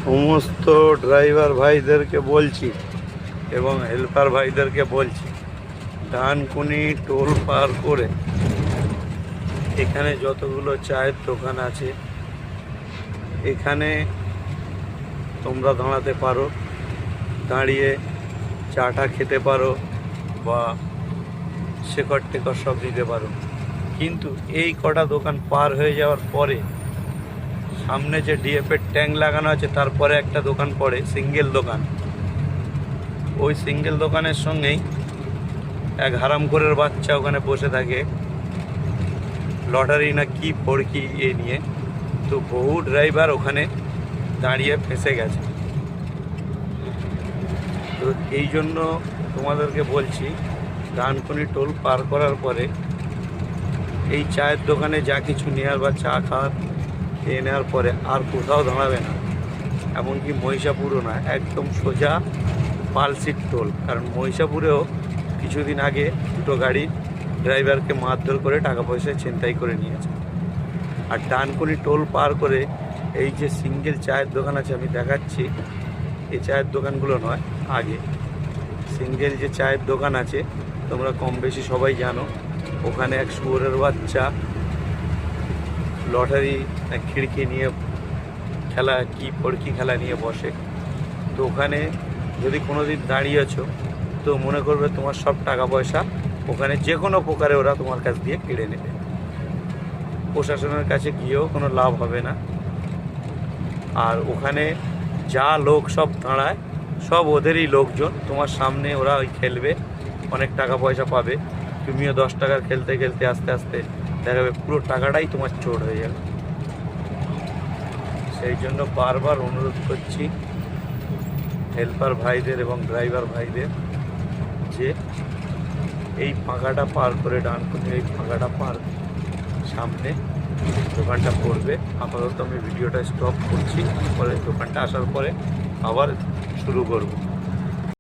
সমস্ত ড্রাইভার ভাইদেরকে বলছি এবং হেল্পার ভাইদেরকে বলছি, ডানকুনি টোল পার করে এখানে যতগুলো চায়ের দোকান আছে এখানে তোমরা দাঁড়াতে পারো, দাঁড়িয়ে চাটা খেতে পারো বা শেকর টেকর সব দিতে পারো। কিন্তু এই কটা দোকান পার হয়ে যাওয়ার পরে সামনে যে ডিএফের ট্যাঙ্ক লাগানো আছে তারপরে একটা দোকান পড়ে, সিঙ্গেল দোকান। ওই সিঙ্গেল দোকানের সঙ্গেই এক হারামখোরের বাচ্চা ওখানে বসে থাকে, লটারি না কি ফড়কি এ নিয়ে। তো বহু ড্রাইভার ওখানে দাঁড়িয়ে ফেঁসে গেছে। তো এই জন্য তোমাদেরকে বলছি, ডানকুনি টোল পার করার পরে এই চায়ের দোকানে যা কিছু নেওয়ার বা চা খাওয়ার খেয়ে নেওয়ার পরে আর কোথাও দাঁড়াবে না, এমনকি মহিষাপুরও না, একদম সোজা পালসিট টোল। কারণ মহিষাপুরেও কিছুদিন আগে দুটো গাড়ি ড্রাইভারকে মারধর করে টাকা পয়সা ছিনতাই করে নিয়েছে। আর ডানকুনি টোল পার করে এই যে সিঙ্গেল চায়ের দোকান আছে আমি দেখাচ্ছি, এই চায়ের দোকানগুলো নয়, আগে সিঙ্গেল যে চায়ের দোকান আছে তোমরা কম বেশি সবাই জানো। ওখানে এক শুয়োরের বাচ্চা লটারি খিড়কি নিয়ে খেলা কি ফড়কি খেলা নিয়ে বসে। তো ওখানে যদি কোনো দিন দাঁড়িয়েছ তো মনে করবে তোমার সব টাকা পয়সা ওখানে যে কোনো প্রকারে ওরা তোমার কাছ দিয়ে কেড়ে নেবে। প্রশাসনের কাছে গিয়েও কোনো লাভ হবে না। আর ওখানে যা লোক সব দাঁড়ায় সব ওদেরই লোকজন, তোমার সামনে ওরা ওই খেলবে, অনেক টাকা পয়সা পাবে, তুমিও 10 টাকার খেলতে খেলতে আস্তে আস্তে দেখাবে পুরো টাকাটাই তোমার চোর হয়ে যাবে। সেই জন্য বারবার অনুরোধ করছি হেল্পার ভাইদের এবং ড্রাইভার ভাইদের যে এই ফাঁকাটা পার করে ডানকুনি এই ফাঁকাটা পার সামনে দোকানটা পড়বে। আপাতত আমি ভিডিওটা স্টপ করছি, পরে দোকানটা আসার পরে আবার শুরু করব।